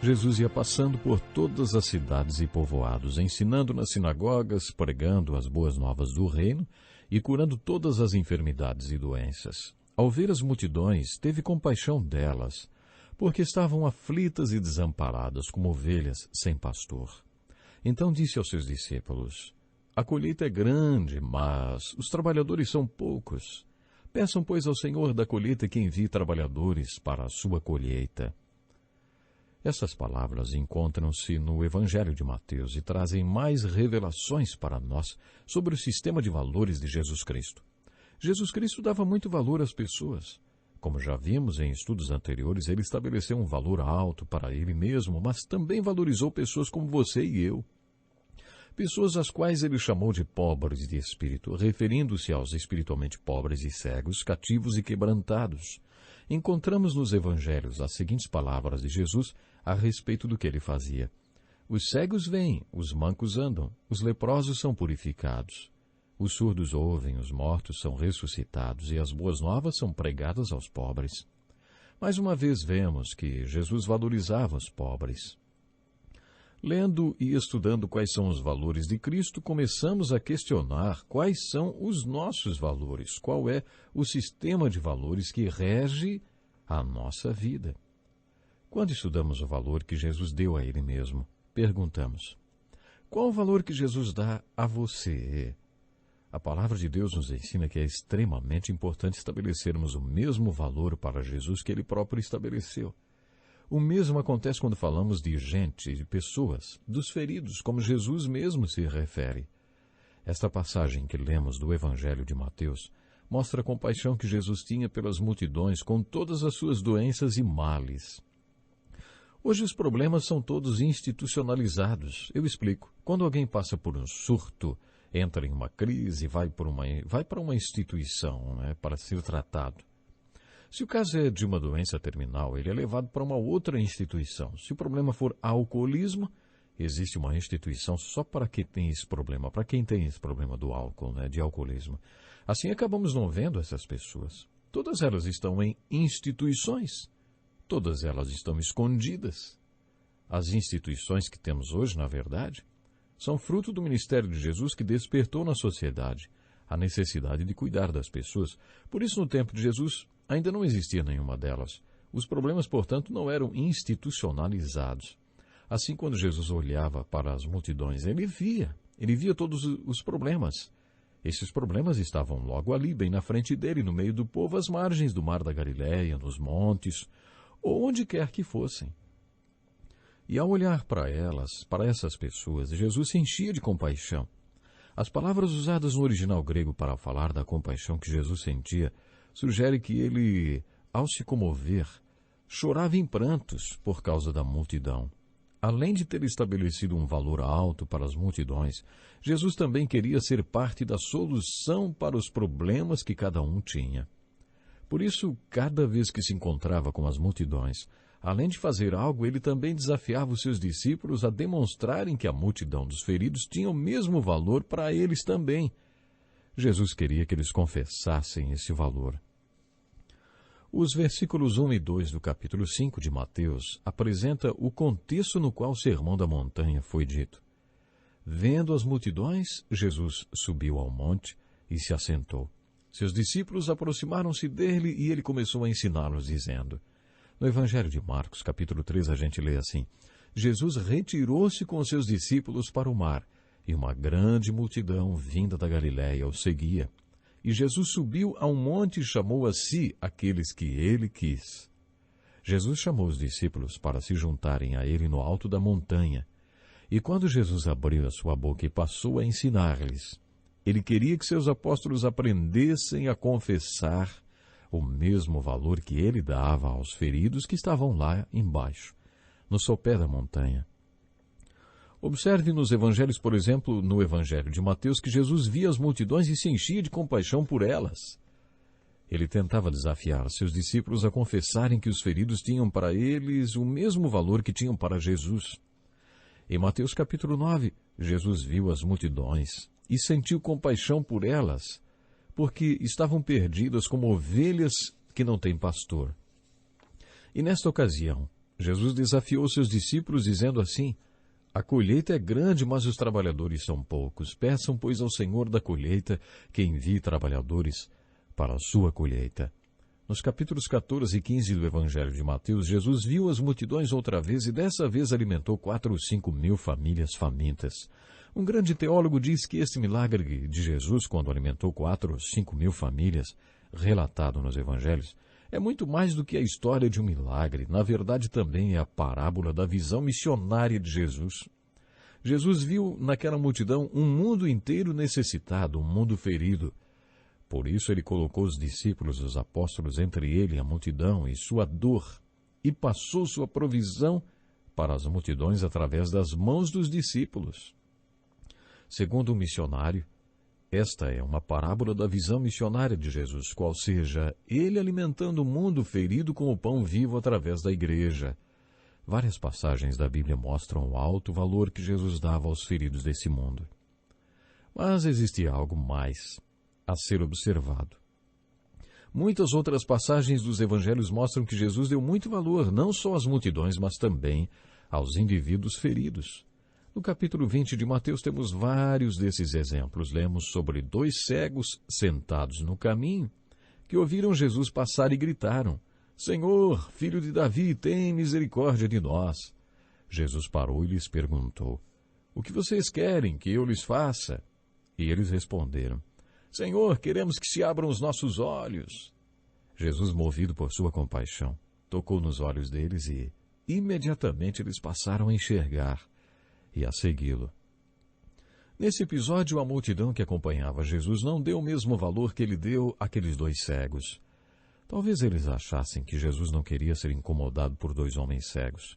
Jesus ia passando por todas as cidades e povoados, ensinando nas sinagogas, pregando as boas novas do reino e curando todas as enfermidades e doenças. Ao ver as multidões, teve compaixão delas, porque estavam aflitas e desamparadas como ovelhas sem pastor. Então disse aos seus discípulos: A colheita é grande, mas os trabalhadores são poucos. Peçam, pois, ao Senhor da colheita que envie trabalhadores para a sua colheita. Essas palavras encontram-se no Evangelho de Mateus e trazem mais revelações para nós sobre o sistema de valores de Jesus Cristo. Jesus Cristo dava muito valor às pessoas. Como já vimos em estudos anteriores, ele estabeleceu um valor alto para ele mesmo, mas também valorizou pessoas como você e eu. Pessoas às quais ele chamou de pobres de espírito, referindo-se aos espiritualmente pobres e cegos, cativos e quebrantados. Encontramos nos evangelhos as seguintes palavras de Jesus a respeito do que ele fazia. Os cegos veem, os mancos andam, os leprosos são purificados. Os surdos ouvem, os mortos são ressuscitados e as boas novas são pregadas aos pobres. Mais uma vez vemos que Jesus valorizava os pobres. Lendo e estudando quais são os valores de Cristo, começamos a questionar quais são os nossos valores, qual é o sistema de valores que rege a nossa vida. Quando estudamos o valor que Jesus deu a Ele mesmo, perguntamos: qual o valor que Jesus dá a você? A palavra de Deus nos ensina que é extremamente importante estabelecermos o mesmo valor para Jesus que Ele próprio estabeleceu. O mesmo acontece quando falamos de gente, de pessoas, dos feridos, como Jesus mesmo se refere. Esta passagem que lemos do Evangelho de Mateus mostra a compaixão que Jesus tinha pelas multidões com todas as suas doenças e males. Hoje os problemas são todos institucionalizados. Eu explico. Quando alguém passa por um surto, entra em uma crise, vai para uma instituição, para ser tratado. Se o caso é de uma doença terminal, ele é levado para uma outra instituição. Se o problema for alcoolismo, existe uma instituição só para quem tem esse problema, do álcool, de alcoolismo. Assim acabamos não vendo essas pessoas. Todas elas estão em instituições. Todas elas estão escondidas. As instituições que temos hoje, na verdade, são fruto do ministério de Jesus que despertou na sociedade a necessidade de cuidar das pessoas. Por isso, no tempo de Jesus, ainda não existia nenhuma delas. Os problemas, portanto, não eram institucionalizados. Assim, quando Jesus olhava para as multidões, ele via todos os problemas. Esses problemas estavam logo ali, bem na frente dele, no meio do povo, às margens do mar da Galileia, nos montes, ou onde quer que fossem. E ao olhar para essas pessoas, Jesus se enchia de compaixão. As palavras usadas no original grego para falar da compaixão que Jesus sentia sugere que ele, ao se comover, chorava em prantos por causa da multidão. Além de ter estabelecido um valor alto para as multidões, Jesus também queria ser parte da solução para os problemas que cada um tinha. Por isso, cada vez que se encontrava com as multidões, além de fazer algo, ele também desafiava os seus discípulos a demonstrarem que a multidão dos feridos tinha o mesmo valor para eles também. Jesus queria que eles confessassem esse valor. Os versículos 1 e 2 do capítulo 5 de Mateus apresentam o contexto no qual o Sermão da Montanha foi dito. Vendo as multidões, Jesus subiu ao monte e se assentou. Seus discípulos aproximaram-se dele e ele começou a ensiná-los, dizendo... No Evangelho de Marcos, capítulo 3, a gente lê assim: Jesus retirou-se com os seus discípulos para o mar, e uma grande multidão vinda da Galiléia o seguia. E Jesus subiu a um monte e chamou a si aqueles que ele quis. Jesus chamou os discípulos para se juntarem a ele no alto da montanha. E quando Jesus abriu a sua boca e passou a ensinar-lhes, ele queria que seus apóstolos aprendessem a confessar o mesmo valor que ele dava aos feridos que estavam lá embaixo, no sopé da montanha. Observe nos evangelhos, por exemplo, no Evangelho de Mateus, que Jesus via as multidões e se enchia de compaixão por elas. Ele tentava desafiar seus discípulos a confessarem que os feridos tinham para eles o mesmo valor que tinham para Jesus. Em Mateus capítulo 9, Jesus viu as multidões e sentiu compaixão por elas, porque estavam perdidas como ovelhas que não têm pastor. E nesta ocasião, Jesus desafiou seus discípulos dizendo assim: a colheita é grande, mas os trabalhadores são poucos. Peçam, pois, ao Senhor da colheita que envie trabalhadores para a sua colheita. Nos capítulos 14 e 15 do Evangelho de Mateus, Jesus viu as multidões outra vez e dessa vez alimentou 4 ou 5 mil famílias famintas. Um grande teólogo diz que este milagre de Jesus, quando alimentou 4 ou 5 mil famílias, relatado nos Evangelhos, é muito mais do que a história de um milagre. Na verdade, também é a parábola da visão missionária de Jesus. Jesus viu naquela multidão um mundo inteiro necessitado, um mundo ferido. Por isso ele colocou os discípulos, os apóstolos, entre ele e a multidão e sua dor, e passou sua provisão para as multidões através das mãos dos discípulos. Segundo o missionário, esta é uma parábola da visão missionária de Jesus, qual seja, ele alimentando o mundo ferido com o pão vivo através da igreja. Várias passagens da Bíblia mostram o alto valor que Jesus dava aos feridos desse mundo. Mas existia algo mais a ser observado. Muitas outras passagens dos evangelhos mostram que Jesus deu muito valor não só às multidões, mas também aos indivíduos feridos. No capítulo 20 de Mateus temos vários desses exemplos. Lemos sobre 2 cegos sentados no caminho que ouviram Jesus passar e gritaram: Senhor, filho de Davi, tem misericórdia de nós. Jesus parou e lhes perguntou: O que vocês querem que eu lhes faça? E eles responderam: Senhor, queremos que se abram os nossos olhos. Jesus, movido por sua compaixão, tocou nos olhos deles e, imediatamente, eles passaram a enxergar e a segui-lo. Nesse episódio, a multidão que acompanhava Jesus não deu o mesmo valor que ele deu àqueles 2 cegos. Talvez eles achassem que Jesus não queria ser incomodado por 2 homens cegos.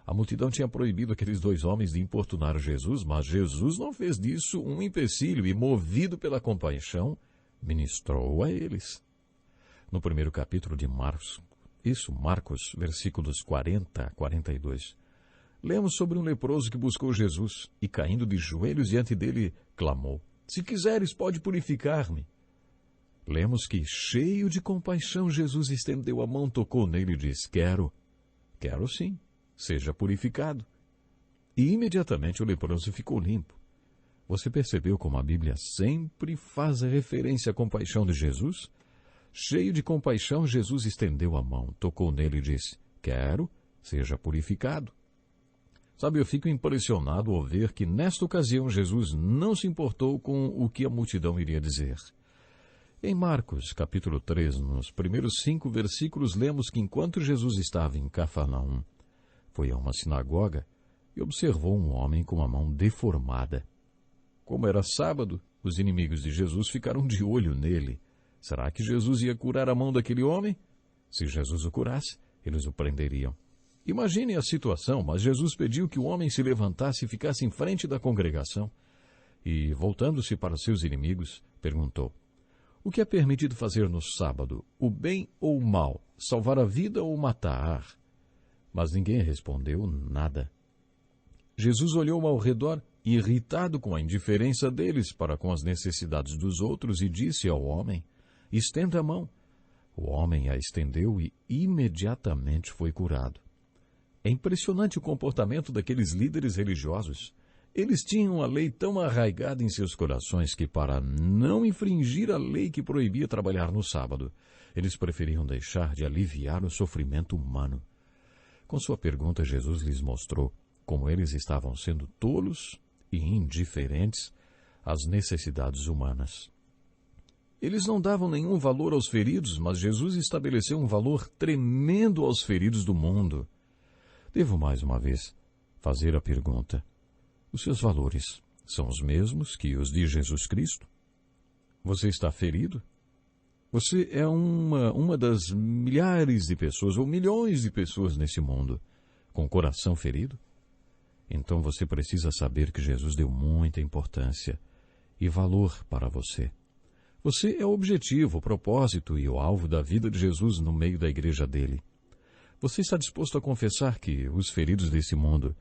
A multidão tinha proibido aqueles 2 homens de importunar Jesus, mas Jesus não fez disso um empecilho e, movido pela compaixão, ministrou a eles. No primeiro capítulo de Marcos, versículos 40 a 42, lemos sobre um leproso que buscou Jesus e, caindo de joelhos diante dele, clamou: Se quiseres, pode purificar-me. Lemos que, cheio de compaixão, Jesus estendeu a mão, tocou nele e disse: Quero sim, seja purificado. E imediatamente o leproso ficou limpo. Você percebeu como a Bíblia sempre faz referência à compaixão de Jesus? Cheio de compaixão, Jesus estendeu a mão, tocou nele e disse: Quero, seja purificado. Sabe, eu fico impressionado ao ver que nesta ocasião Jesus não se importou com o que a multidão iria dizer. Em Marcos, capítulo 3, nos primeiros 5 versículos, lemos que enquanto Jesus estava em Cafarnaum, foi a uma sinagoga e observou um homem com a mão deformada. Como era sábado, os inimigos de Jesus ficaram de olho nele. Será que Jesus ia curar a mão daquele homem? Se Jesus o curasse, eles o prenderiam. Imagine a situação, mas Jesus pediu que o homem se levantasse e ficasse em frente da congregação. E, voltando-se para seus inimigos, perguntou: O que é permitido fazer no sábado, o bem ou o mal, salvar a vida ou matar? Mas ninguém respondeu nada. Jesus olhou ao redor, irritado com a indiferença deles para com as necessidades dos outros, e disse ao homem: Estenda a mão. O homem a estendeu e imediatamente foi curado. É impressionante o comportamento daqueles líderes religiosos. Eles tinham a lei tão arraigada em seus corações que, para não infringir a lei que proibia trabalhar no sábado, eles preferiam deixar de aliviar o sofrimento humano. Com sua pergunta, Jesus lhes mostrou como eles estavam sendo tolos e indiferentes às necessidades humanas. Eles não davam nenhum valor aos feridos, mas Jesus estabeleceu um valor tremendo aos feridos do mundo. Devo mais uma vez fazer a pergunta: os seus valores são os mesmos que os de Jesus Cristo? Você está ferido? Você é uma das milhares de pessoas ou milhões de pessoas nesse mundo com o coração ferido? Então você precisa saber que Jesus deu muita importância e valor para você. Você é o objetivo, o propósito e o alvo da vida de Jesus no meio da igreja dele. Você está disposto a confessar que os feridos desse mundo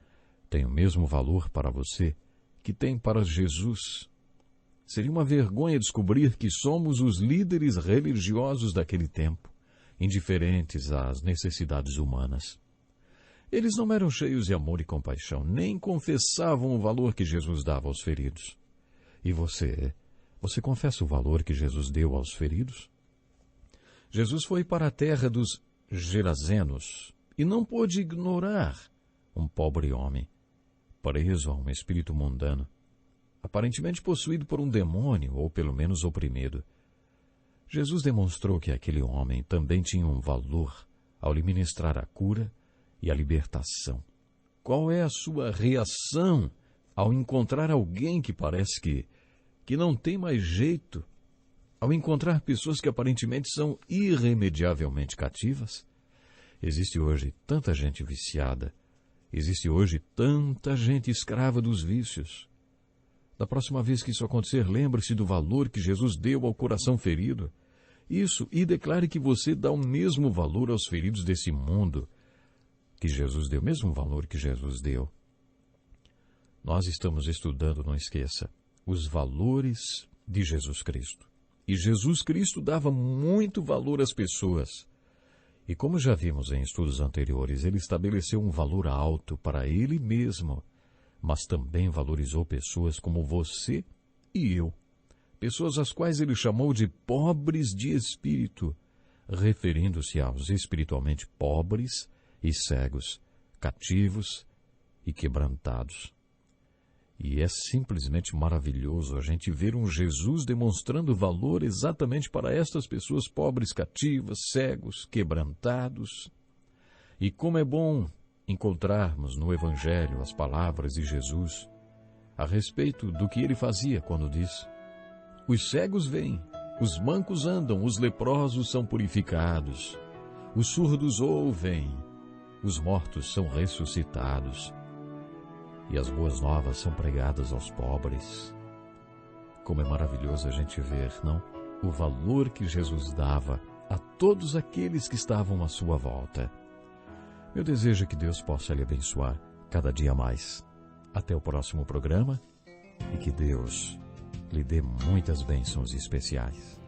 têm o mesmo valor para você que tem para Jesus? Seria uma vergonha descobrir que somos os líderes religiosos daquele tempo, indiferentes às necessidades humanas. Eles não eram cheios de amor e compaixão, nem confessavam o valor que Jesus dava aos feridos. E você confessa o valor que Jesus deu aos feridos? Jesus foi para a terra dos Gerazenos e não pôde ignorar um pobre homem, preso a um espírito mundano, aparentemente possuído por um demônio ou pelo menos oprimido. Jesus demonstrou que aquele homem também tinha um valor ao lhe ministrar a cura e a libertação. Qual é a sua reação ao encontrar alguém que parece que não tem mais jeito, ao encontrar pessoas que aparentemente são irremediavelmente cativas? Existe hoje tanta gente viciada, existe hoje tanta gente escrava dos vícios. Da próxima vez que isso acontecer, lembre-se do valor que Jesus deu ao coração ferido. Isso, e declare que você dá o mesmo valor aos feridos desse mundo que Jesus deu, o mesmo valor que Jesus deu. Nós estamos estudando, não esqueça, os valores de Jesus Cristo. E Jesus Cristo dava muito valor às pessoas. E como já vimos em estudos anteriores, ele estabeleceu um valor alto para ele mesmo, mas também valorizou pessoas como você e eu. Pessoas às quais ele chamou de pobres de espírito, referindo-se aos espiritualmente pobres e cegos, cativos e quebrantados. E é simplesmente maravilhoso a gente ver um Jesus demonstrando valor exatamente para estas pessoas pobres, cativas, cegos, quebrantados. E como é bom encontrarmos no Evangelho as palavras de Jesus a respeito do que ele fazia quando diz: os cegos veem, os mancos andam, os leprosos são purificados, os surdos ouvem, os mortos são ressuscitados, e as boas novas são pregadas aos pobres. Como é maravilhoso a gente ver, não? O valor que Jesus dava a todos aqueles que estavam à sua volta. Meu desejo é que Deus possa lhe abençoar cada dia mais. Até o próximo programa e que Deus lhe dê muitas bênçãos especiais.